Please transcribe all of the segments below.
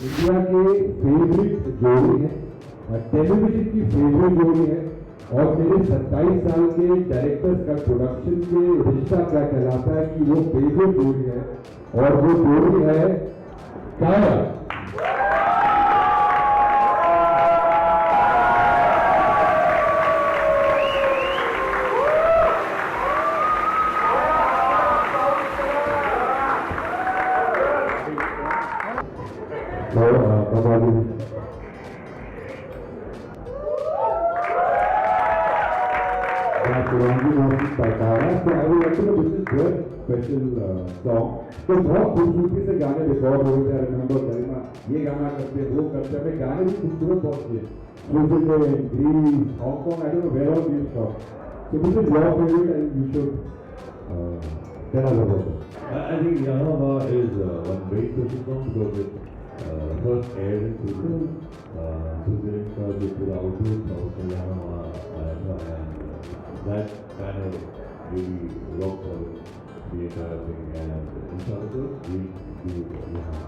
India के favourite जोड़ी है, टेलीविजन की फेवरेट जोड़ी है, और मेरे 27 साल के डायरेक्टर्स का प्रोडक्शन के रिश्ता क्या कहलाता है कि वो फेवरेट जोड़ी है, और वो जोड़ी है काया। तो बहुत खूबसूरती से गाने रिकॉर्ड हो गए। रिमेंबर करीमा ये गाना करते वो करते हैं, गाने भी खूबसूरत बहुत थे, Switzerland, Greece, Hong Kong, I don't know where all these from. So this is your favourite and you should tell us about it. I think Yahama is one very special song because it first aired in Switzerland. Switzerland का जो पूरा outlook था उसमें Yahama आया था, and that kind of really rocked the entire thing, and inshallah we do Yahama.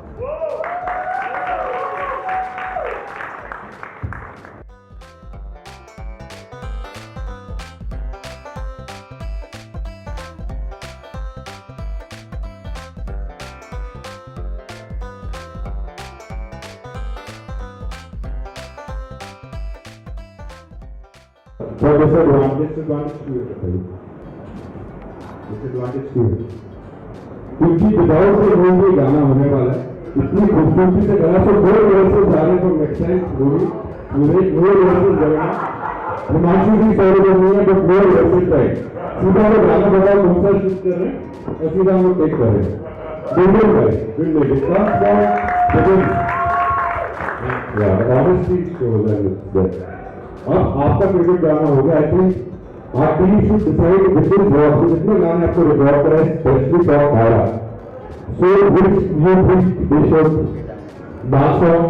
What disadvantage to it? Disadvantage to it. क्योंकि without से movie गाना होने वाला है, इतनी खूबसूरती से गाना, तो दो रिहर्सल जा रहे हैं फॉर नेक्स्ट टाइम मूवी, दो रिहर्सल जाएगा। हिमांशु जी सॉरी कर रही है, बट दो रिहर्सल टाइम सीधा वो गाना बताओ कौन सा शूट कर रहे हैं और सीधा वो टेक कर रहे हैं। बिल्कुल भाई बिल्कुल अब आपका फेवरेट गाना होगा। आई थिंक आप team should decide which is what, जितने गाने आपको रिकॉर्ड करें स्पेशली फॉर काया, so which you think they should dance on.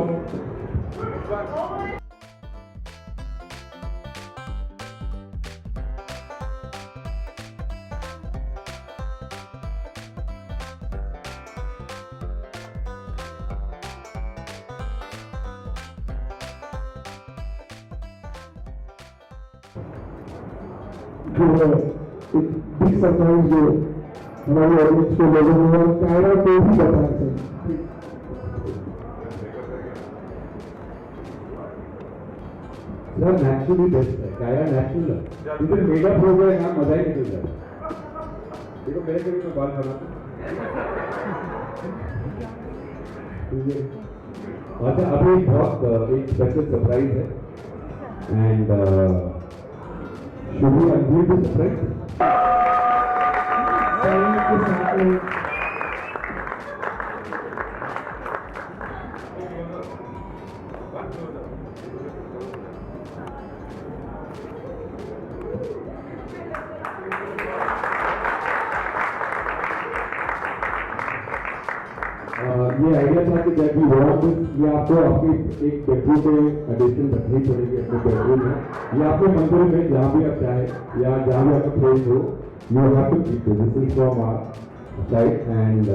जो है एक बिग सरप्राइज जो हमारे ऑडियंस को लोगों ने और कायरा को भी बता सकते सर। नेचुरली बेस्ट है कायरा, नेचुरल है, इधर मेकअप हो गया ना मजा ही निकल जाए। देखो मेरे कभी में बाल बनाते। अच्छा अभी बहुत एक स्पेशल सरप्राइज है, and should we unveil the surprise? ये आइडिया था कि जब भी वॉक ये आपको आपकी एक बेडरूम में एडिशन रखनी पड़ेगी अपने बेडरूम में, या आपके मंदिर में जहाँ भी आप चाहे या जहाँ भी आपका प्लेस हो, you have to keep this is from our side and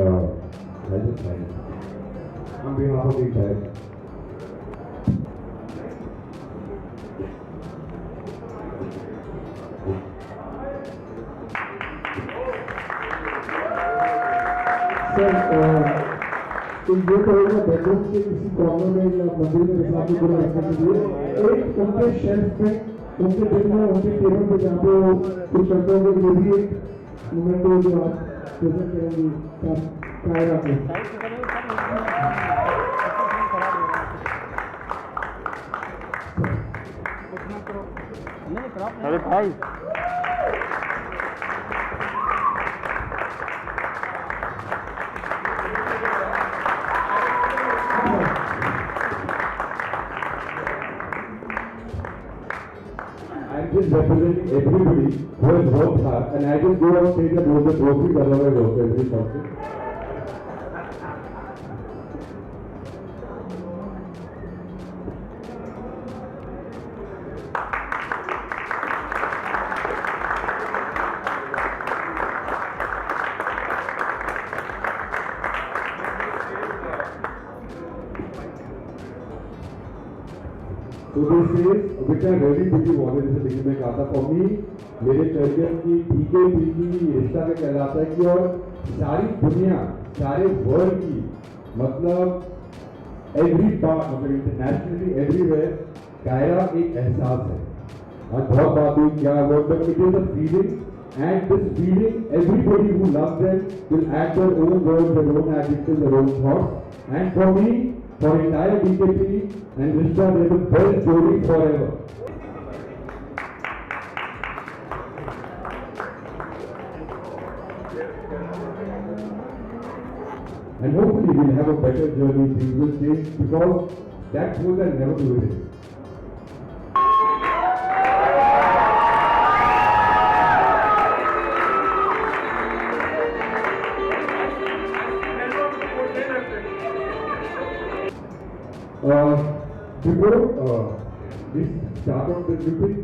हम भी वहाँ पर साइड। तो ये करेगा बेडरूम के किसी कॉर्नर में या मंदिर में जैसा आपने बोला रखने के लिए एक उनके शेल्फ पे, उनके दिन में, उनके टेबल पे जहाँ पे कुछ करते होंगे, ये भी एक मोमेंट हो जो आप प्रेजेंट करेंगे कायरा को। अरे भाई I'm just representing everybody who has worked hard, and I just go on stage and hold the trophies otherwise also every function. So this is which I really really wanted to लिखने में कहा था for me मेरे career की पीके रिश्ता में कहलाता है कि और सारी दुनिया सारे वर्ल्ड की मतलब एवरी पार्ट मतलब इंटरनेशनली एवरीवेयर कायरा एक एहसास है आज बहुत बात हुई क्या word but it is a feeling and this feeling everybody who loves them will add their own words their own adjectives their own thoughts and for me for entire BKP and Rishta they're the best story forever. And hopefully we'll have a better journey, things will change because that truth I'll never do it. Before we start on this meeting,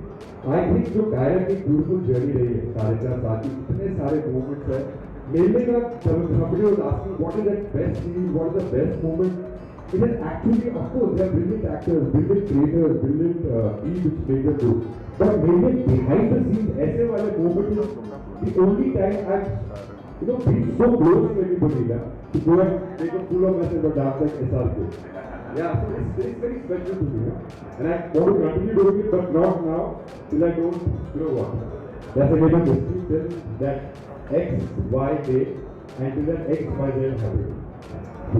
I think जो कायरा की beautiful journey रही है 4.5 साल की इतने सारे moments है mainly somebody was asking what is that best scene, what is the best moment. It is actually, of course, they are brilliant actors, brilliant creators, brilliant team which make them do. But mainly behind the scenes, ऐसे वाले moment is the only time I've been so close to anybody to go and take a full of message or dance like SRK. Yeah, so it's very special to me. And I want to continue doing it, but not now till I don't what. That's a little mystery till that X, Y day until that X, Y, Z happens.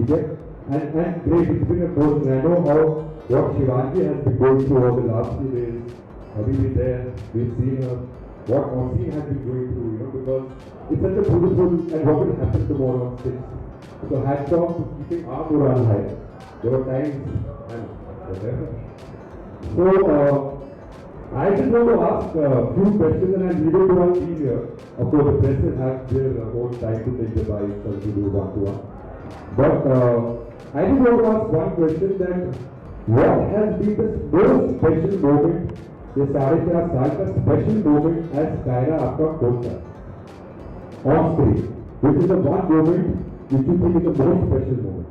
Okay? And great, it's been a course, and I know how what Shivangi has been going through over the last few days. Have we been there? We've seen her. What Osin has been going through, because it's such a beautiful and what will happen tomorrow on stage. So hats off to keeping our morale high. There were times and whatever. So I just want to ask a few questions and I'll leave it to our team here. Of course, the press will have their own time to take the bites and to do one-to-one. But I just want to ask one question that what has been the most special moment, ये 4.5 साल का special moment as Kaira आपका कौन सा on screen, which is the one moment which you think is the most special moment?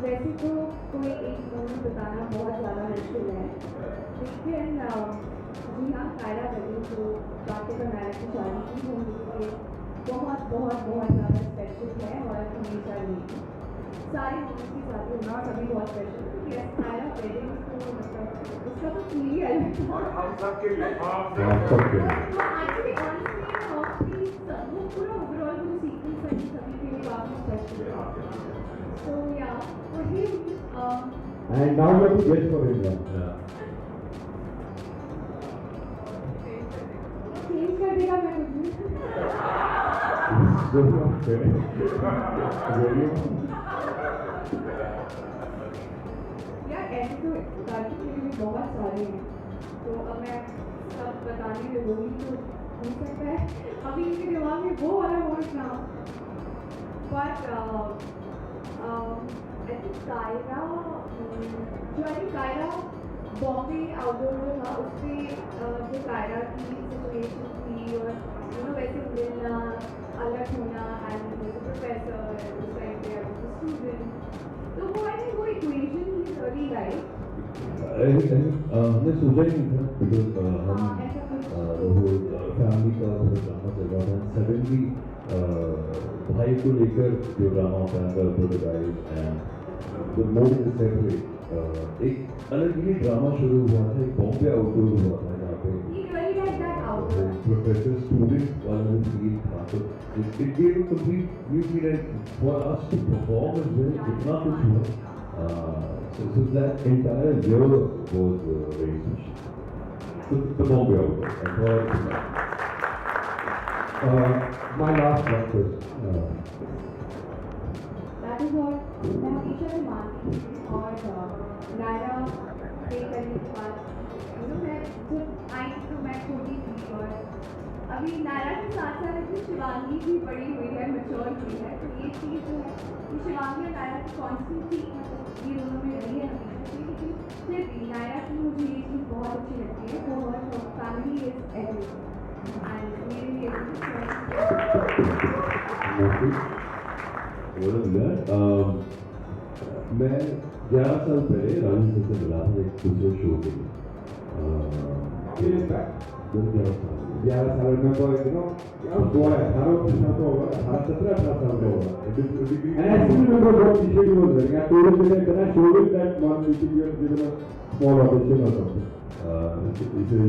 वैसे तो कोई एक मोमेंट बताना बहुत ज़्यादा मुश्किल है लेकिन जी हाँ कायरा वैली जो बातें का मैराथन चालू की वो मुझे बहुत बहुत बहुत ज़्यादा स्पेशल है और हमेशा नहीं सारे मोमेंट्स के साथ होना सभी बहुत स्पेशल क्योंकि कायरा वेडिंग तो मतलब उसका तो फील ही अलग और हम सब के लिए एक्चुअली ऑनेस्टली वो पूरा ओवरऑल जो सीक्वेंस है सभी के लिए काफ़ी स्पेशल है so yeah for him and now you have to guess for him change कर देगा मैं कुछ यार ऐसे तो गाड़ी के लिए बहुत सारे हैं तो अब मैं सब बताने में बोली तो हो सकता है अभी इनके दिमाग में वो वाला वर्ड ना but I think Kaira Bombay outdoor जो था उससे जो कायरा की सिचुएशन थी और वैसे मिलना अलग होना एंड प्रोफेसर उस टाइम पे स्टूडेंट तो वो आई थिंक वो इक्वेशन ही सभी लाइफ हमने सोचा ही नहीं था बिकॉज हम फैमिली का ड्रामा चल रहा था सडनली भाई को लेकर जो ड्रामा होता है द मोमेंट सेपरेट एक अलग ही ड्रामा शुरू हुआ था एक बॉम्बे आउटडोर हुआ था जहाँ पे प्रोफेसर स्टूडेंट वाला फील था तो it gave a complete new feel and for us to perform as well जितना कुछ हुआ so that entire year was very special. So the Bombay outdoor my last one question that is what मैं हमेशा से मानती हूँ और नायरा के करने के बाद मैं जब आई तो मैं छोटी थी और अभी नायरा के साथ साथ अपनी शिवांगी भी बड़ी हुई है मैच्योर हुई है तो ये चीज़ जो है कि शिवांगी और नायरा की कॉन्स्टेंसी मतलब ये दोनों में रही है हमेशा से लेकिन फिर भी नायरा की मुझे ये चीज़ बहुत अच्छी लगती है वो फैमिली इज एवरीथिंग एंड मेरे लिए मैं 11 साल पहले राजू सर से मिला था एक दूसरे शो के लिए। 11 साल में तो क्या हुआ है 18 तो होगा 17-18 साल का होगा and I still remember what t-shirt he was wearing. I told him that can I show him that one meeting you had given a small audition or something. इसे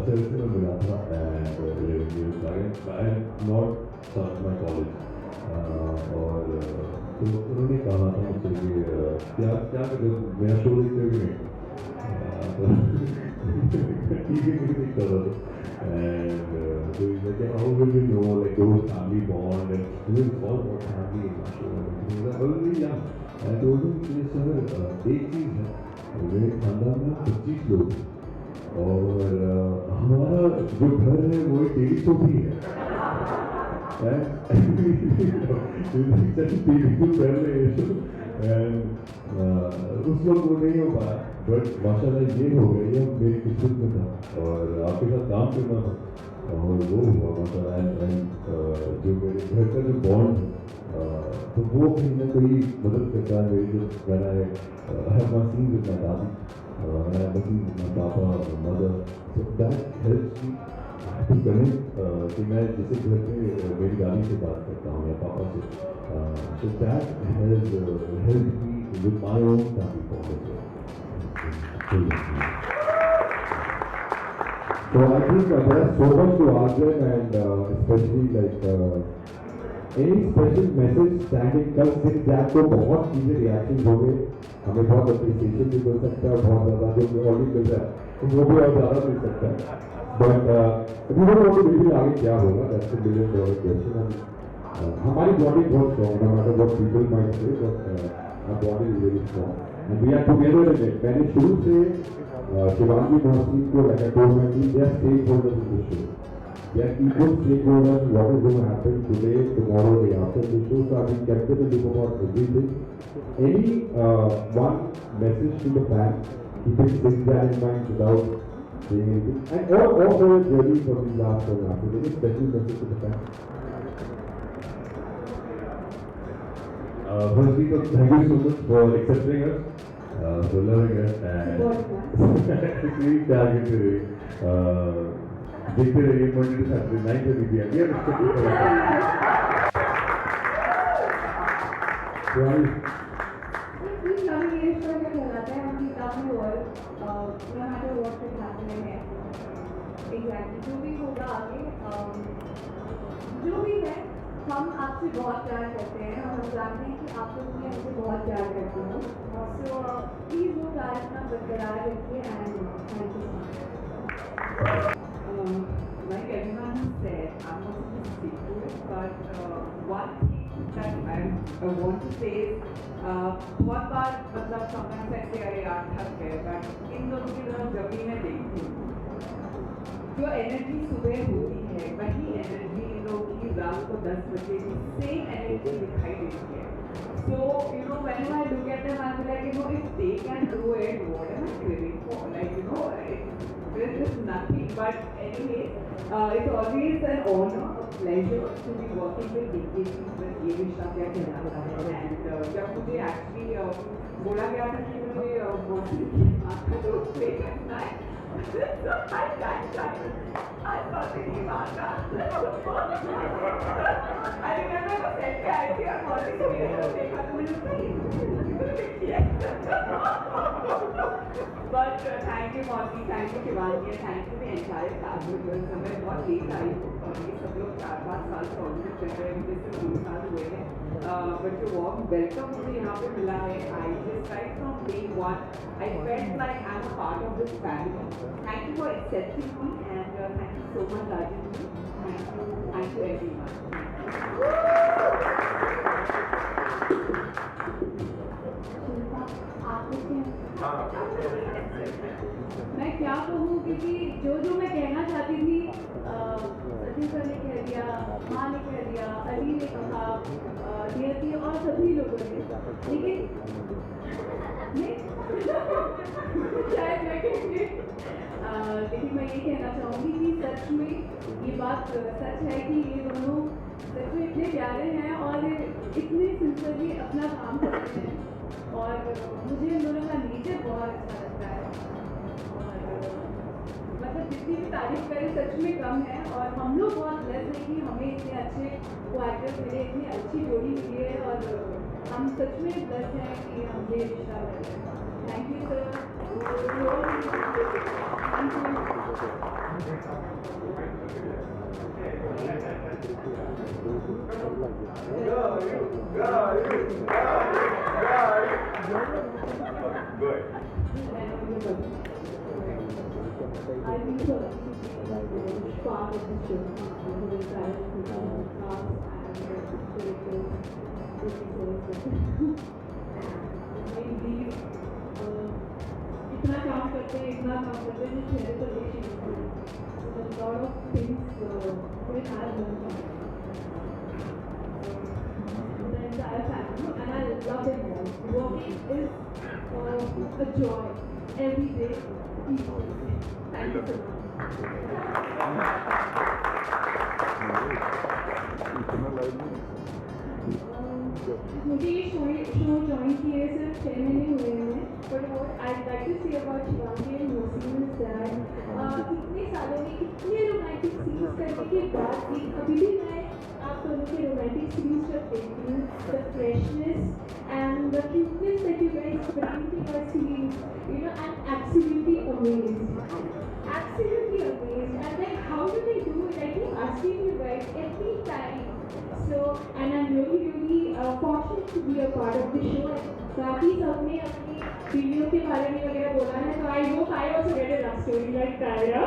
सेल्स में मिला था and 11 years back. I had not started my college और तो उन्होंने कहा था मुझसे कि क्या क्या करो मेरा शो देखते हुए टीवी में देख कर रहा था and so he's like how will you know like those family bond and it's all about family in my show and he was like really young and I told him कि sir एक चीज़ है मेरे खानदान में 25 लोग हैं और हमारा जो घर है वो एक टीवी शो भी है उस वक्त वो नहीं हो पाया बट माशाल्लाह ये हो गया ये मेरी किस्मत में था और आपके साथ काम करना था और वो हुआ माशाल्लाह जो मेरे घर का जो बॉन्ड है तो वो कहीं ना कहीं मदद करता है मेरी जो गाना है मसीन जितना दादी मसीन जितना पापा mother so that helps me to connect कि मैं जैसे घर पे मेरी दादी से बात करता हूँ या पापा से so that has helped me with my own family bond. So I think there's so much to ask them and especially like any special message standing कल सिर्फ जैक को बहुत चीज़ें रिएक्शन हो गए हमें बहुत अप्रिसिएशन भी मिल सकता है बहुत ज़्यादा जो ऑलरेडी मिल रहा है वो भी और ज़्यादा मिल सकता है बट अभी वो बिल्कुल आगे क्या होगा दैट्स $1 billion क्वेश्चन हमारी बॉडी बहुत स्ट्रॉन्ग है matter what people might say but our body is very strong and we are together in it मैंने शुरू से शिवांगी मोहसिन को like I told my team they are stakeholders in the show they are equal stakeholders what is going to happen today tomorrow day after the show so I've been kept in the loop about everything any one message to the fans keeping things that in mind without saying anything and all the journey for these last 1.5 years any special message to the fans Firstly, thank you so much for accepting us, for loving us, and really targeted it. देखते रहिए Monday to Saturday 9:30 PM. We are expecting for that. जो भी होगा आगे जो भी है हम आपसे बहुत प्यार करते हैं और हम जानते हैं कि आप लोग भी हमसे बहुत प्यार करते हो सो प्लीज़ वो प्यार अपना बरकरार रखिए and thank you Like everyone has said, I'm not going to speak to it, but one thing that I want to say is बहुत बार मतलब sometimes I say अरे यार थक गए but इन दोनों की तरफ जब भी मैं देखती हूँ जो एनर्जी सुबह होती है वही एनर्जी इन लोगों की रात को 10 बजे की सेम एनर्जी दिखाई देती है so you know whenever I look at them I'm like you know if they can do it what am I craving for like you know there is nothing but anyway it's always an honor a pleasure to be working with DKG with ये रिश्ता क्या कहलाता है and जब मुझे actually बोला गया था कि मुझे मौसम की मात्रा को पे करना है so I thought मेरी मात्रा I remember वो सेट पे आई थी और मौसम की मेरे को देखा तो मुझे But thank you Mausi, thank you Shivangi, thank you the entire cast because मैं बहुत लेट आई हूँ और ये सब लोग 4-5 साल से ऑलरेडी चल रहे हैं मुझे सिर्फ 2 साल हुए हैं but जो warm welcome मुझे यहाँ पे मिला है I just right from day one I felt like I'm a part of this family. Thank you for accepting me and thank you so much Rajan ji. Thank you everyone. मैं क्या कहूँ क्योंकि जो मैं कहना चाहती थी सचिन सर ने कह दिया माँ ने कह दिया अली ने कहा नियति और सभी लोगों ने लेकिन शायद मैं कहूँगी लेकिन मैं ये कहना चाहूँगी कि सच में ये बात सच है कि ये दोनों सच में इतने प्यारे हैं और इतने सिंसियरली अपना काम करते हैं और मुझे इन दोनों का नेचर बहुत अच्छा लगता है और मतलब जितनी भी तारीफ करें सच में कम है और हम लोग बहुत ब्लेस हैं कि हमें इतने अच्छे एक्टर्स मिले, इतनी अच्छी जोड़ी मिली है और हम सच में ब्लेस हैं कि हम ये रिश्ता कर रहे हैं। Thank you sir. I think so. Part of the show, the entire cast and directors, इतना काम करते हैं जो चेहरे पर लेके लॉट ऑफ थिंग्स पूरे सारे बनते हैं the entire family and I love them all. Working is a joy every day. Thank you so much. मुझे ये शो ज्वाइन किए सिर्फ 6 महीने हुए हैं but what I like to say about Shivangi and Mohsin is that इतने सालों में इतने रोमांटिक सीन्स करने के बाद भी अभी भी मैं आप दोनों के रोमांटिक सीन्स जब देखती हूँ the freshness and the cuteness that you guys bring to your scenes you know I am absolutely amazed and like how do they do it? I keep asking you guys every time. So and I'm really fortunate to be a part of the show. बाकी सबने अपनी video के बारे में वगैरह बोला है तो I hope I also get a love story like Tyra.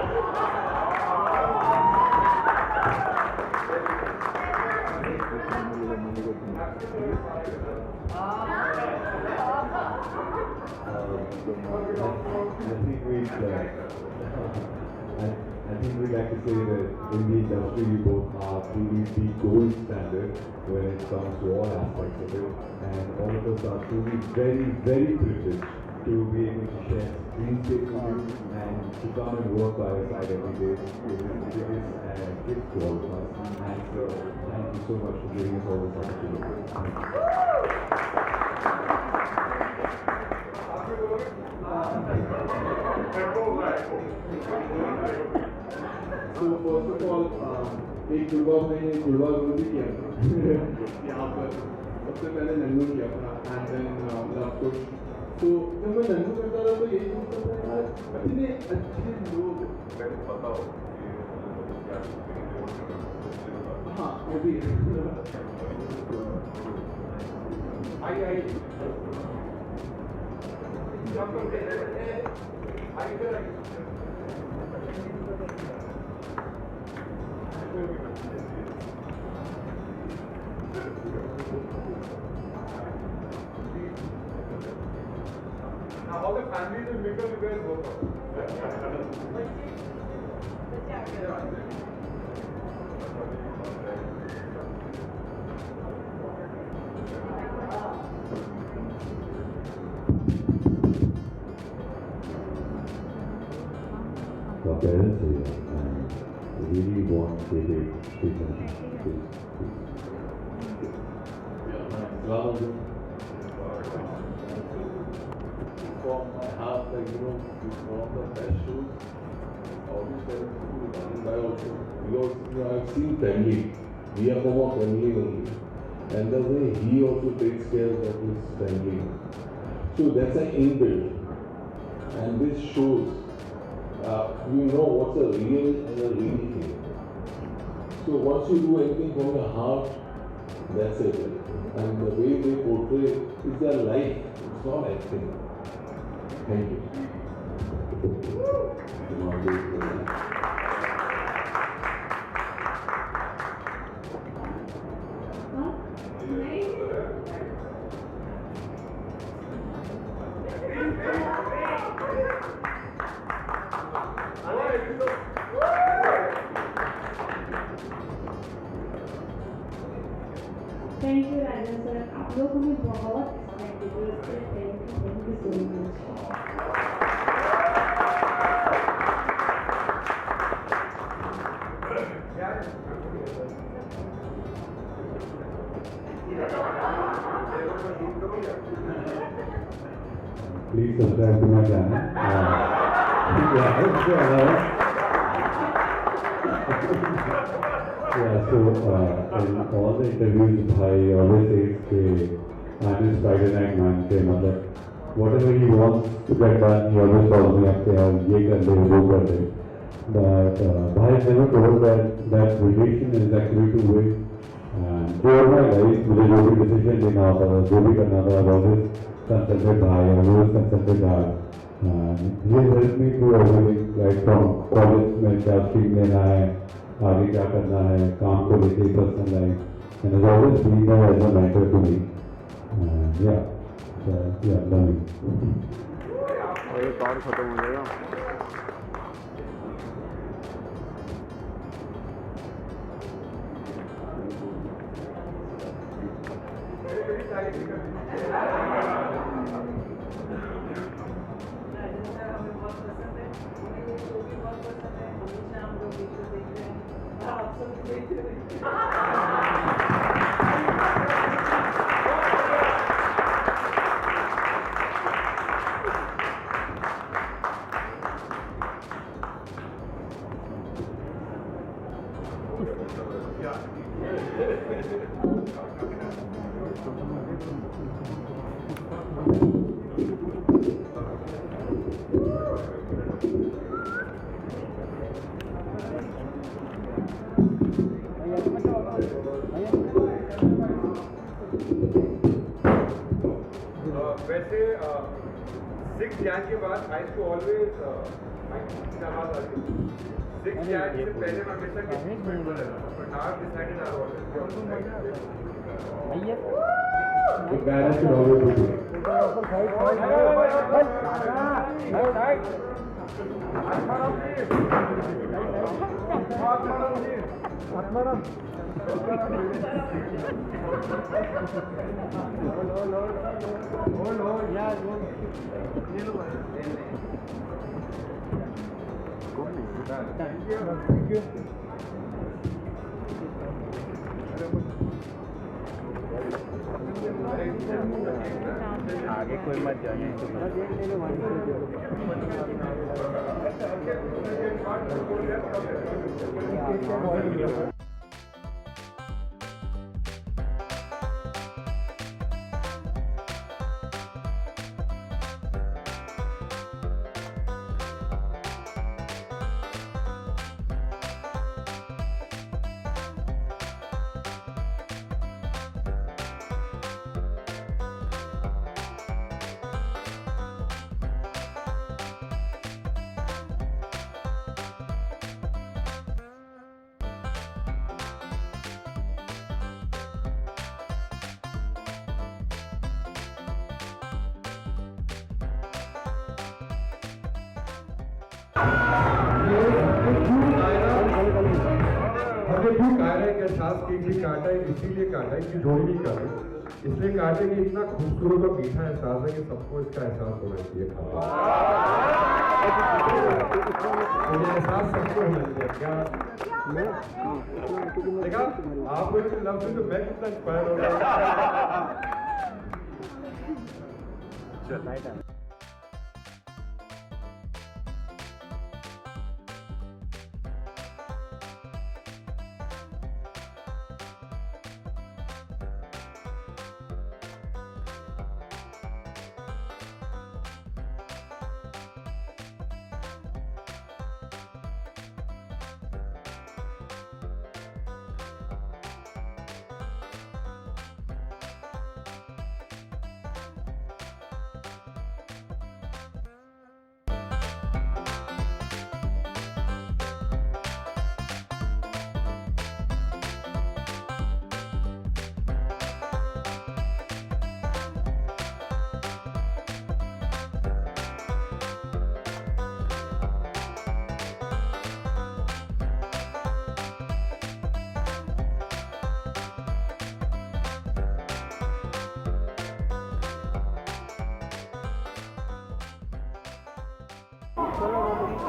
I think we'd like to say that in the industry we both are truly the gold standard when it comes to all aspects of it, and all of us are truly very, very privileged to be able to share screen space with you and to come and work by your side every day. It is the biggest gift to all of us, and so thank you so much for giving us all this opportunity. So first of all, एक जुड़वा मैंने जुड़वा role भी किया था यहाँ पर सबसे पहले नन्नू किया था एंड देन लव कुश। तो जब मैं नन्नू करता था तो यही सोचता था यार इतने अच्छे लोग हाँ वो भी Now, all the families will make up you guys work out. Our parents are here and we really want to take it. From my heart, like, you know, it's one of the best shows. Always tell people, and I also, because, you know, I've seen family. We are from a family only. And the way he also takes care of his family. So that's an inbuilt. And this shows, you know what's a real and a real thing. So once you do anything from your heart, that's it. And the way they portray is their life. It's not acting. Thank you. Thank you Raja sir, आप लोग हमें बहुत thank you so much. Please subscribe to my channel. So in all the interviews, I always say I'm his Friday night man. Whatever he wants to get done, he always calls me up. Ye kar le, wo kar le. But Bhai never told that relation is actually two-way. And throughout my life, मुझे जो भी decision लेना होता था, जो भी करना था, I always consulted Bhai, I always consulted Dad. And he helped me through everything, like from college में क्या stream लेना है, आगे क्या करना है, काम को लेके personal life, and has always been there as a mentor to me. Yeah, so yeah, love you. एक और खत्म हो जाएगा. वैसे 6 Jan के बाद I used to always 6 Jan से पहले मैं हमेशा किसी में रहता था, but now I've decided I always The balance should always be good. आगे कोई मत जाए. हमें क्यों काटा है? क्या सास केक भी काटा है? इसीलिए काटा है कि जोड़ी नहीं काटे, इसलिए काटे कि इतना खूबसूरत और मीठा एहसास है कि सबको इसका एहसास होना चाहिए खाना. ये एहसास सबको होना चाहिए. क्या देखा आप लोग लफ्ज में तो मैं कितना इंस्पायर हो रहा हूँ.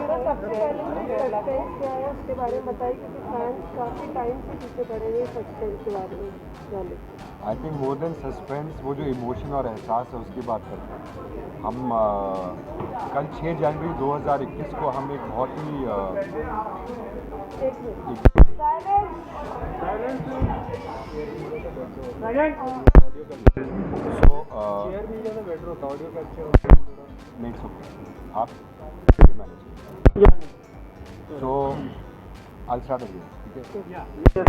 मेरा सबसे पहले मुझे सस्पेंस क्या है उसके बारे में बताइए, क्योंकि फैंस काफ़ी टाइम से पीछे पड़े हुए सस्पेंस के बारे में जाने। I think more than suspense वो जो इमोशन और एहसास है उसकी बात करते हैं हम। कल 6 जनवरी 2021 को हम एक बहुत ही आप सो आई स्टार्ट अगेन, ठीक है।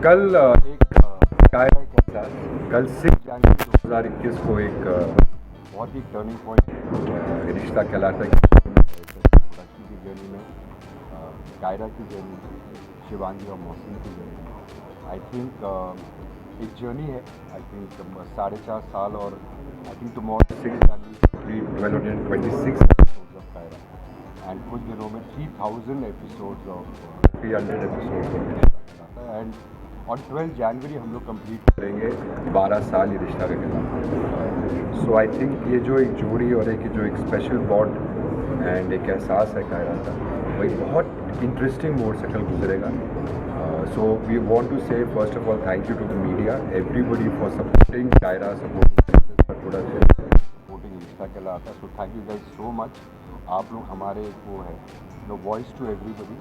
कल एक कायरा का था, कल 6 जनवरी 2021 को एक बहुत ही टर्निंग पॉइंट रिश्ता कहलाता है प्रोडक्शन की जर्नी में, कायरा की जर्नी, शिवांगी और मौसम की जर्नी। आई थिंक एक जर्नी है, आई थिंक 4.5 साल, और I think tomorrow 6 January 1226 episodes of Kaira, and कुछ दिनों में 3000 episodes of 300 episodes of Rishta. And और 12 जनवरी हम लोग कंप्लीट करेंगे 12 साल ये रिश्ता का कहलाता। सो आई थिंक ये जो एक जोड़ी और एक जो एक स्पेशल बॉन्ड एंड एक एहसास है कायरा का, वही बहुत इंटरेस्टिंग मोड से कल गुजरेगा। So we want to say first of all thank you to the media, everybody for supporting Kaira, supporting production, supporting Rishta Kehlata. So thank you guys so much. आप लोग हमारे वो है no voice to everybody,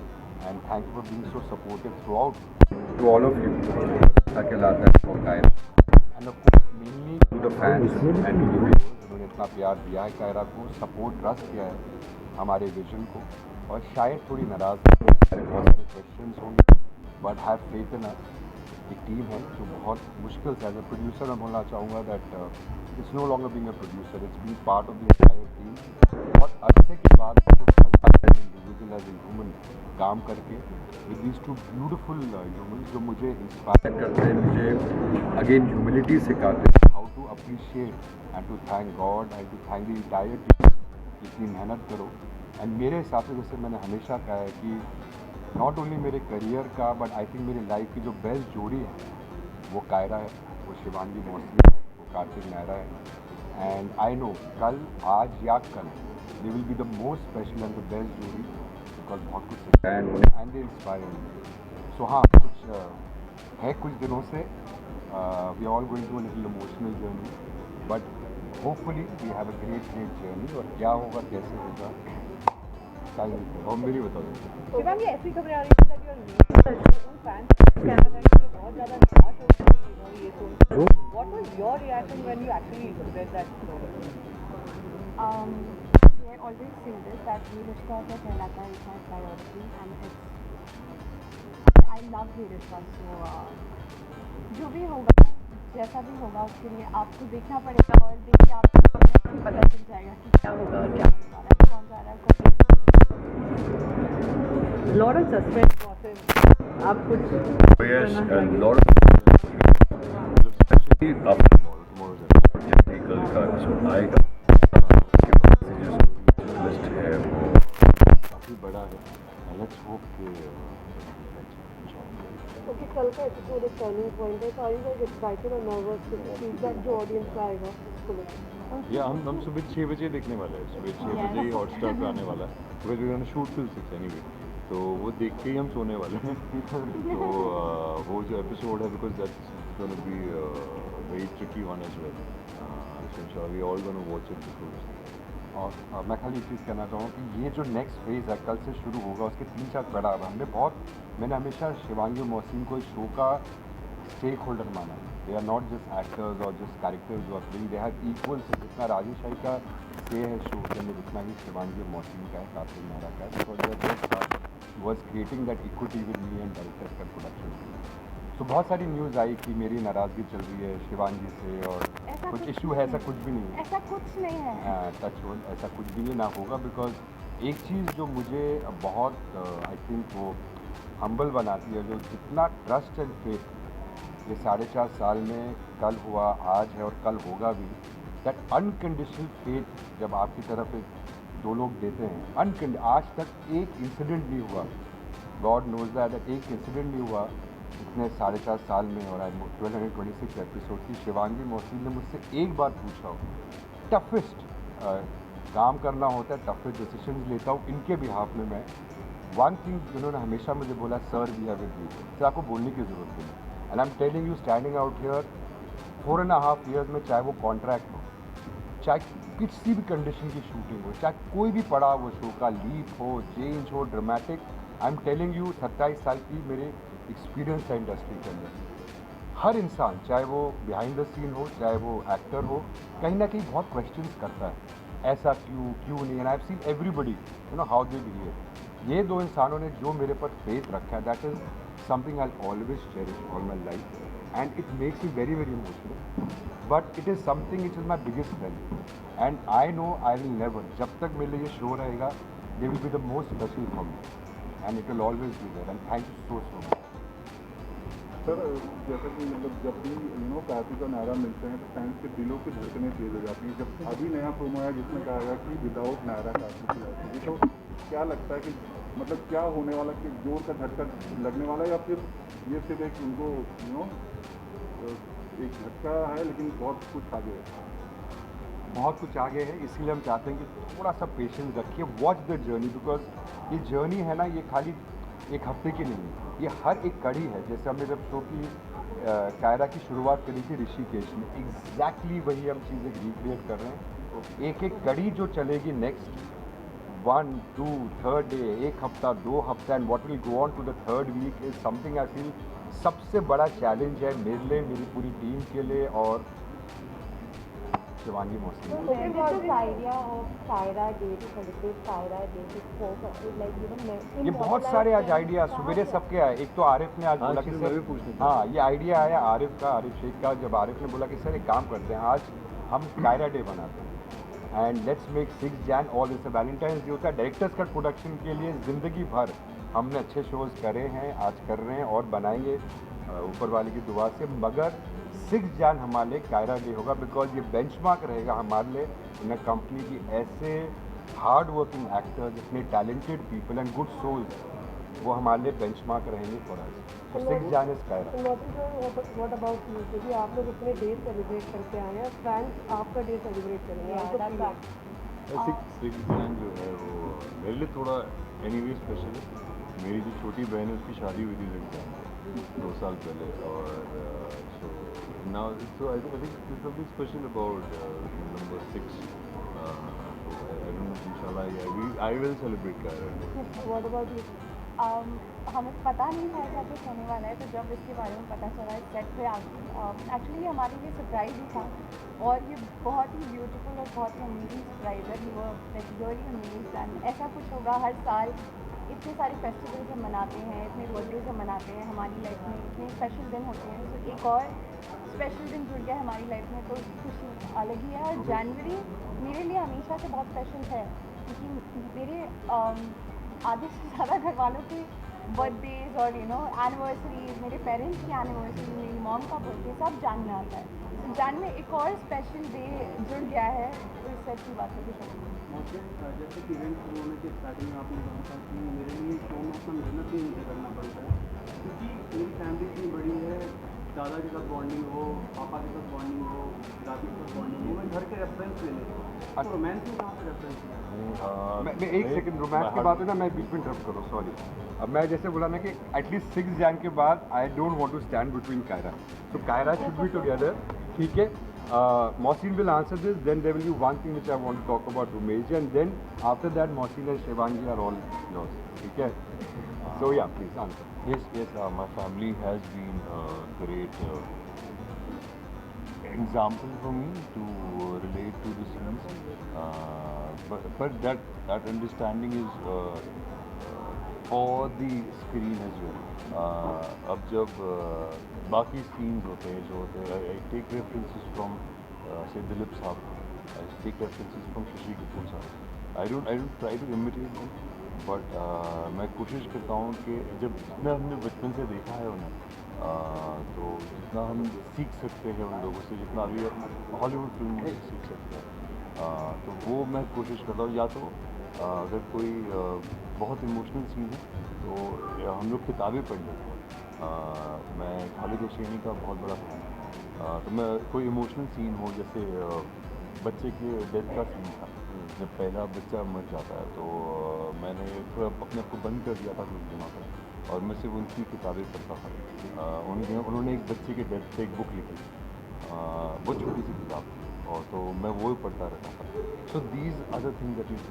and thank you for being so supportive throughout to all of you कहलाता है for Kiara, and of course mainly to the fans and to the viewers जिन्होंने इतना प्यार दिया है कायरा को, सपोर्ट ट्रस्ट किया है हमारे विजन को, और शायद थोड़ी नाराज़ बहुत सारे क्वेश्चंस होंगे, बट हैव फेथ इन अस। एक टीम है जो बहुत मुश्किल से, एज अ प्रोड्यूसर मैं बोलना चाहूँगा that it's no longer being a producer, it's being part of the entire team. बहुत अरसे के बाद इंडिविजुअल एज ए ह्यूमन काम करके विद दीज 2 ब्यूटीफुल ह्यूमन्स जो मुझे इंस्पायर करते हैं, मुझे अगेन ह्यूमिलिटी सिखाते हैं, how to appreciate and to thank God and to thank the entire team. इतनी मेहनत करो, एंड मेरे हिसाब से जैसे मैंने हमेशा कहा है कि नॉट ओनली मेरे करियर का बट आई थिंक मेरी लाइफ की जो बेस्ट जोड़ी है वो कायरा है, वो शिवांगी मौसमी है, वो कार्तिक नायरा है। एंड आई नो कल, आज या कल they will be the most special and the best जोड़ी, बिकॉज बहुत कुछ सिखाया एंड दे इंस्पायर। सो हाँ, कुछ है कुछ दिनों से we all going to a little emotional journey, but hopefully we have a great journey. और क्या होगा कैसे होगा और मेरी बताओ। शिवांगी, ऐसी खबरें आ रही है that your fans कहना है कि बहुत ज़्यादा निराश हो गए ये सुन। What was your reaction when you actually read that story? I always say this that ये रिश्ता का कहलाता है, it has priority and it's I love ये रिश्ता। So जो भी होगा, जैसा भी होगा, उसके लिए आपको देखना पड़ेगा, और देख के आपको पता चल जाएगा कि क्या होगा और क्या होने वाला है, कौन जा रहा है, कौन। Lot of suspense process. आप कुछ Yes, and lot of especially after tomorrow's कल का एपिसोड आएगा, लिस्ट है वो काफ़ी बड़ा है। लेट्स होप कि ओके, कल का एपिसोड एक टर्निंग पॉइंट है। आर यू गाइस एक्साइटेड और नर्वस फीडबैक जो ऑडियंस का आएगा उसको लेकर? या हम सुबह 6 बजे देखने वाले हैं, सुबह 6 बजे ही हॉटस्टार पे आने वाला है, because we gonna shoot till 6 anyway, तो वो देख के ही हम सोने वाले हैं। तो वो जो एपिसोड है, because that's gonna be very tricky one as well, so we all gonna watch it before. और मैं खाली एक चीज़ कहना चाहूँ कि ये जो नेक्स्ट फेज़ है कल से शुरू होगा, उसके 3-4 पड़ाव है। मैंने हमेशा शिवांगी और मौसम को इस शो का स्टेक होल्डर माना। They are not just actors और जस्ट कैरेक्टर्स और playing, they have equal say जितना राजेश शाही का से है शो के अंदर, जितना ही शिवांगी और मौसम का है, कार्तिक नायरा का है। Was creating that equity with me and director का प्रोडक्शन। तो बहुत सारी न्यूज़ आई कि मेरी नाराज़गी चल रही है शिवांगी से और कुछ इशू है, ऐसा कुछ भी नहीं है, ऐसा कुछ नहीं है। टच वुड, ऐसा कुछ भी नहीं ना होगा। बिकॉज एक चीज़ जो मुझे बहुत आई थिंक वो हम्बल बनाती है, जो जितना ट्रस्ट एंड फेथ ये 4.5 साल में कल हुआ, आज है और कल होगा भी, दैट अनकंडीशनल फेथ जब आपकी तरफ दो लोग देते हैं, आज तक एक इंसिडेंट नहीं हुआ, गॉड नोज दैट एक इंसिडेंट नहीं हुआ इतने 4.5 साल में। और 1226 एपिसोड की शिवांगी मौसम ने मुझसे एक बार पूछा हो, टफेस्ट काम करना होता है, टफ डिसीजंस लेता हूँ इनके बिहाफ में। मैं वन थिंग उन्होंने हमेशा मुझे बोला, sir we have with you, sir आपको बोलने की ज़रूरत नहीं। And I am telling you, standing out here 4.5 years में, चाहे वो कॉन्ट्रैक्ट हो, चाहे किसी भी कंडीशन की शूटिंग हो, चाहे कोई भी पड़ाव हो, शो का लीप हो, चेंज हो, dramatic, I am telling you 27 साल की मेरे एक्सपीरियंस है इंडस्ट्री के अंदर। हर इंसान, चाहे वो बिहाइंड द सीन हो, चाहे वो एक्टर हो, कहीं ना कहीं बहुत क्वेश्चंस करता है, ऐसा क्यों नहीं। And I have seen everybody you know how they behave. ये दो इंसानों ने जो मेरे पर फेथ रखा है, that is something I always cherish all my life, and it makes me very very emotional, but it is something which is my biggest value, and I know I will never, जब तक मेरे लिए ये show रहेगा, they will be the most special for me, and it will always be there, and thank you so much. Sir जैसा कि मतलब जब भी कार्तिक और नायरा मिलते हैं तो फैंस के दिलों की धड़कनें तेज हो जाती हैं। जब अभी नया प्रोमो आया जिसमें कहा गया कि विदाउट नायरा कार्तिक की लाइफ, तो क्या लगता है कि मतलब क्या होने वाला, कि जोर का झटका लगने वाला है, या फिर ये सिर्फ एक उनको एक झटका है लेकिन बहुत कुछ आगे है? बहुत कुछ आगे है, इसलिए हम चाहते हैं कि थोड़ा सा पेशेंस रखिए, वॉच द जर्नी, बिकॉज ये जर्नी है ना, ये खाली एक हफ्ते की नहीं है, ये हर एक कड़ी है। जैसे हमने जब शो की कायरा की शुरुआत करी थी ऋषिकेश में, एग्जैक्टली वही हम चीज़ें रिक्रिएट कर रहे हैं। एक एक कड़ी जो चलेगी नेक्स्ट 1, 2, 3rd डे, एक हफ्ता, 2 हफ्ता, and what will go on to the 3rd week is something I feel सबसे बड़ा चैलेंज है मेरे लिए, मेरी पूरी टीम के लिए और शिवांगी मौसी। ये बहुत सारे आज आइडिया सुबह सबके आए। एक तो आरिफ ने आज बोला कि सर, हाँ ये आइडिया आया आरिफ का, आरिफ शेख का, जब आरिफ ने बोला कि सर एक काम करते हैं, आज हम कायरा डे बनाते हैं and let's make 6 Jan all this. Valentine's day होता है डायरेक्टर्स का प्रोडक्शन के लिए, ज़िंदगी भर हमने अच्छे शोज़ करे हैं, आज कर रहे हैं और बनाएंगे ऊपर वाले की दुआ से, मगर 6 Jan हमारे लिए कायरा डे होगा, बिकॉज ये बेंचमार्क रहेगा हमारे लिए इन कंपनी की। ऐसे हार्ड वर्किंग एक्टर्स, इतने talented people and good souls, वो हमारे लिए बेंचमार्क रहेंगे फॉर अस। तो 6 Jan is Kaira. What about you, क्योंकि आप लोग इतने डे सेलिब्रेट करके आए हैं, फैंस आपका डे सेलिब्रेट करेंगे। 6 Jan जो है वो मेरे लिए थोड़ा एनीवे स्पेशल है। मेरी जो छोटी बहन है उसकी शादी हुई थी 6 Jan 2 साल पहले, और so now so I think this will be special about number 6। I don't know, इंशाल्लाह I will celebrate Kyra. What about you? हमें पता नहीं था ऐसा कुछ होने वाला है, तो जब इसके बारे में पता चला सेट पे एक्चुअली हमारे लिए सरप्राइज ही था, और ये बहुत ही ब्यूटीफुल और बहुत ही अमेजिंग सरप्राइज है। वो रियली अमेजिंग, एंड ऐसा कुछ होगा हर साल। इतने सारे फेस्टिवल्स हम मनाते हैं, इतने बर्थडेज हम मनाते हैं, हमारी लाइफ में इतने स्पेशल दिन होते हैं, तो एक और स्पेशल दिन जुड़ गया हमारी लाइफ में, तो उसकी खुशी अलग ही है। और जनवरी मेरे लिए हमेशा से बहुत स्पेशल है, क्योंकि मेरे आधे से ज़्यादा घर वालों के बर्थडेज और एनिवर्सरीज, मेरे पेरेंट्स की एनिवर्सरी, मेरी मॉम का बर्थडे सब जान में आता है। तो जान में एक और स्पेशल डे जुड़ गया है, तो इससे अच्छी बात है कि जैसे कि इवेंट शुरू होने के स्टार्टिंग में आपने कहा था कि मेरे लिए शो में अपना मेहनत ही मुझे करना पड़ता है, क्योंकि मेरी फैमिली इतनी बड़ी है, दादा के साथ बॉन्डिंग हो, पापा के साथ बॉन्डिंग हो, दादी के साथ बॉन्डिंग हो, मैं घर के रेफरेंस ले लेता हूँ। तो रोमांस में कहाँ पर रेफरेंस लिया? मैं एक सेकंड, रोमांस की बात है ना, मैं बीच में इंटरप्ट करूँ, सॉरी। अब मैं जैसे बोला ना कि एटलीस्ट 6 Jan के बाद I don't want to stand between Kaira, तो कायरा शुड बी टुगेदर, ठीक है। Mohsin will answer this, then there will be one thing which I want to talk about Rumesh, and then after that Mohsin and Shivangi are all yours, okay? So yeah, please answer. Yes, my family has been a great example for me to relate to the scenes, but that understanding is for the screen as well. अब जब बाकी scenes होते हैं जो होते हैं, आई take references from से Dilip Sahab, I take references from Shashi Kapoor Sahab. I don't try to imitate them, but मैं कोशिश करता हूँ कि जब जितना हमने बचपन से देखा है उन्हें, तो जितना हम सीख सकते हैं उन लोगों से, जितना अभी हॉलीवुड फिल्म से सीख सकते हैं, तो वो मैं कोशिश करता हूँ। या तो अगर कोई बहुत इमोशनल सीन है तो हम लोग किताबें पढ़ लेते हैं। मैं खालिद हुसैनी का बहुत बड़ा फैन हूँ, तो मैं कोई इमोशनल सीन हो, जैसे बच्चे के डेथ का सीन था, जब पहला बच्चा मर जाता है तो मैंने थोड़ा अपने आप को बंद कर दिया था कुछ दिनों तक और मैं सिर्फ उनकी किताबें पढ़ता था। उन्होंने एक बच्चे के डेथ पे एक बुक लिखी, बहुत छोटी सी किताब थी और तो मैं वो ही पढ़ता रहता था। So these other thing that is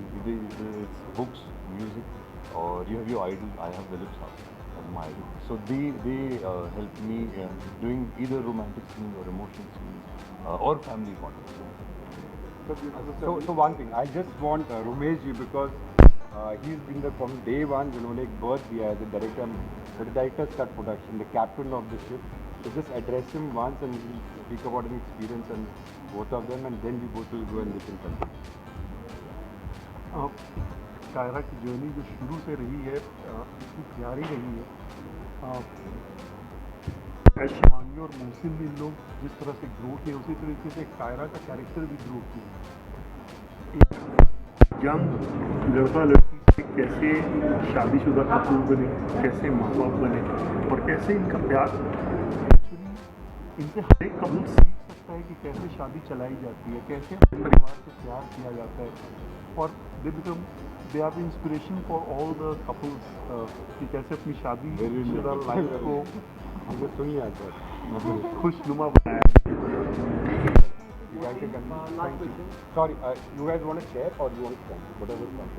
books, music और you have your idol. I have Dilip Sahab my idol. So they help me doing either romantic scenes or emotional scenes or family bonding. So one thing, I just want Romesh ji because he's been there from day one. जिन्होंने एक birth दिया है, the director's cut production, the captain of the ship. So just address him once and we'll speak about an experience and both of them, and then we both will go and listen to them. Kiara की journey जो शुरू से रही है इतनी प्यारी रही है। शिवांगी और मोहसिन भी लोग जिस तरह से ग्रो किए उसी तरीके से कायरा का कैरेक्टर भी ग्रो किया। एक यंग लड़का लड़की से कैसे शादीशुदा कपल बने, कैसे माँ बाप बने और कैसे इनका प्यार, इनसे हर एक कपल सीख सकता है कि कैसे शादी चलाई जाती है, कैसे परिवार से प्यार किया जाता है और they are inspiration for all the couples कि कैसे अपनी शादी लाइफ को सुनिए आता खुशनुमा बनाया। Sorry, you guys want to share or you want to come? Whatever comes.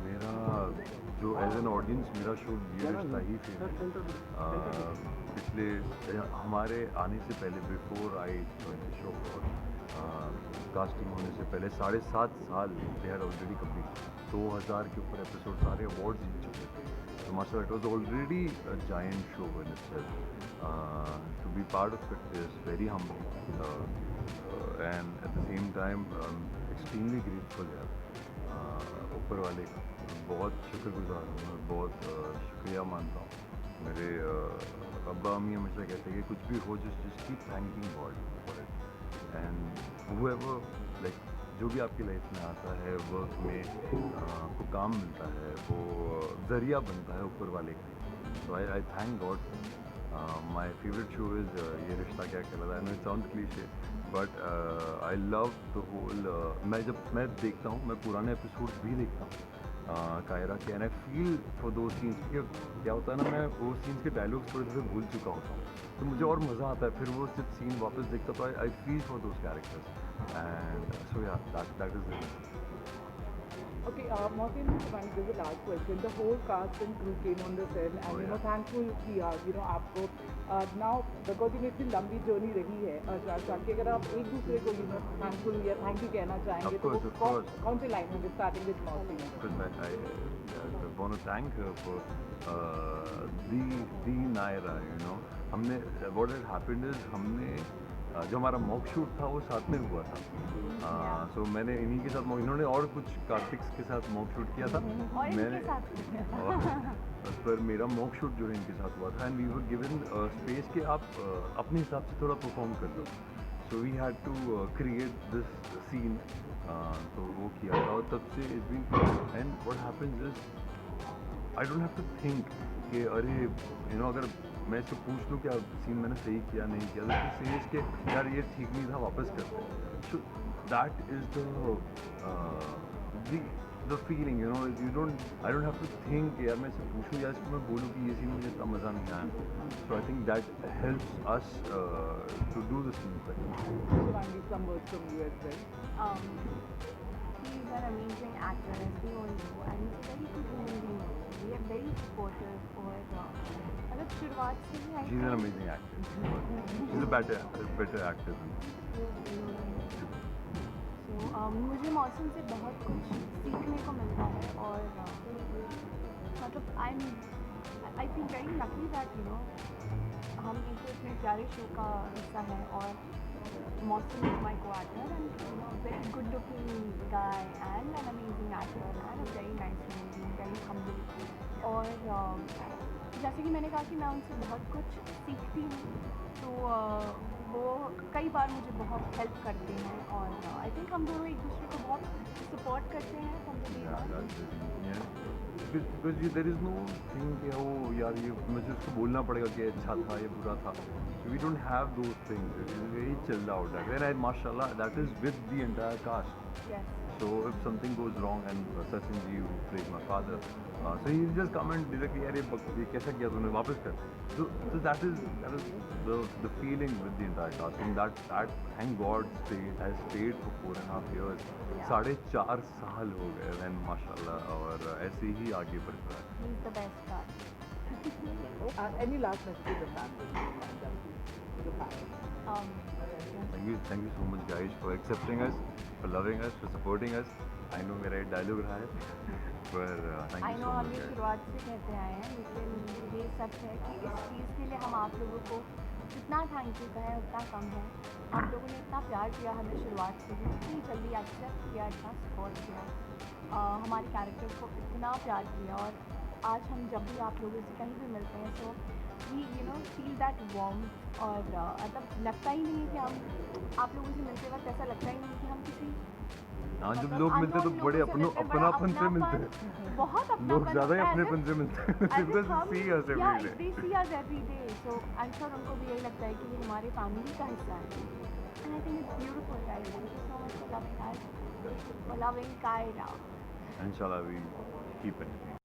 मेरा जो एज एन ऑडियंस मेरा शो ये रिश्ता ही फेवरेट। पिछले हमारे आने से पहले बिफोर आई शो कास्टिंग होने से पहले 7.5 साल दे हैड ऑलरेडी कंप्लीट। 2000 के ऊपर एपिसोड सारे अवार्ड्स जीत चुके थे। So माशाल्लाह it was already a giant show in itself. To be part of it is very humbling and at the same time extremely grateful यार। ऊपर वाले का बहुत शुक्रगुजार हूँ मैं, बहुत शुक्रिया मानता हूँ। मेरे अब्बा अम्मी हमेशा कहते हैं कि कुछ भी हो just keep thanking God for it and whoever like जो भी आपकी लाइफ में आता है वर्क में आपको काम मिलता है वो ज़रिया बनता है ऊपर वाले का। So I thank God. My favourite show is Yeh Rishta Kya Kahlata Hai. It sounds cliche but I love the whole. मैं देखता हूँ, मैं पुराने एपिसोड्स भी देखता हूँ कायरा के एंड आई फील फॉर दो सीन्स। क्योंकि क्या होता है ना, मैं वो सीन्स के डायलॉग्स थोड़े थोड़े भूल चुका होता हूँ तो मुझे और मज़ा आता है फिर वो सिर्फ सीन वापस देखता तो I feel for those characters and so या that is the. Okay, Mohsin, this is the last question. The whole cast and crew came on the set and thankful किया आपको now because इतनी लंबी journey रही है शाहरुख की, अगर आप एक दूसरे को thankful या थैंक यू कहना चाहेंगे तो कौन सी लाइन होगी starting with Mohsin? I want to thank her for the Naira, you know. हमने what had happened is हमने जो हमारा मॉक शूट था वो साथ में हुआ था। सो मैंने इन्हीं के साथ इन्होंने और कुछ कार्तिक्स के साथ मॉक शूट किया था मैंने पर मेरा मॉक शूट जो है इनके साथ हुआ था and we were given space कि आप अपने हिसाब से थोड़ा परफॉर्म कर दो। So we had to create this scene तो वो किया था और तब से it's been and what happens is I don't have to think कि अरे यू नो अगर मैं इसको पूछ लूँ कि सीन मैंने सही किया नहीं किया तो सेज के यार ये ठीक नहीं था वापस करते। So that is the feeling you know I don't have to think यार मैं इससे पूछूँ या इसको मैं बोलूँ कि ये सीन मुझे इतना मज़ा नहीं आया। So I think that helps us to do the scene. He's an amazing actor, as we all know, and he's a very good human being. We are very supportive for मतलब शुरुआत से ही She's an amazing actor. She's a better actor than me. So मुझे मौसम से बहुत कुछ सीखने को मिलता है और मतलब I feel very lucky that you know हम एक इतने प्यारे शो का हिस्सा हैं और Mohsin is my co-actor and you know very good looking guy and an amazing actor and a very nice human being, very humble और जैसे कि मैंने कहा कि मैं उनसे बहुत कुछ सीखती हूँ, तो वो कई बार मुझे बहुत हेल्प करते हैं और आई थिंक हम दोनों एक दूसरे को बहुत सपोर्ट करते हैं from the day one. Because there is know thing कि वो यार ये मुझे उसको बोलना पड़ेगा कि अच्छा था ये बुरा था. We don't have those things. It is very chilled out that where I माशाल्लाह that is with the entire cast. Yes. So if something goes wrong and Sachin ji who plays my father, so he just come and directly यार ये कैसा किया तूने वापस कर. So that is the feeling with the entire cast. And that thank God has stayed for 4.5 years. 4.5 साल हो गए and माशाल्लाह और ऐसे ही आगे बढ़ रहा है. He's the best guy. Any last message to the family? Thank you so much guys for accepting us, for loving us, for supporting us. I know मेरा एक डायलॉग रहा है पर thank I you know so हम much ये guys. शुरुआत से कहते आए हैं, लेकिन ये सच है कि इस चीज़ के लिए हम आप लोगों को जितना थैंक यू कहें उतना कम है. आप लोगों ने इतना प्यार किया हमें शुरुआत से ही, इतनी जल्दी एक्सेप्ट किया, इतना सपोर्ट किया, हमारे कैरेक्टर को इतना प्यार किया और आज हम जब भी आप लोगों से कहीं भी मिलते हैं तो वी फील दैट वार्म और मतलब लगता ही नहीं है कि हम आप लोगों से मिलते वक्त ऐसा लगता ही नहीं है कि हम किसी हाँ जब मतलब लोग मिलते हैं तो unknown बड़े लोगों से मिलते हैं, बड़ा अपनापन से मिलते अपनापन, हैं. बहुत अपनापन लोग ज़्यादा ही होता है, अपनेपन से मिलते हैं. Because they see us every day. they see us every day, so I'm sure उनको भी यही लगता है कि ये हमारे फैमिली का हिस्सा है. And I think it's beautiful, guys. Thank you so much for loving us, for loving Kaira. Inshallah we keep it.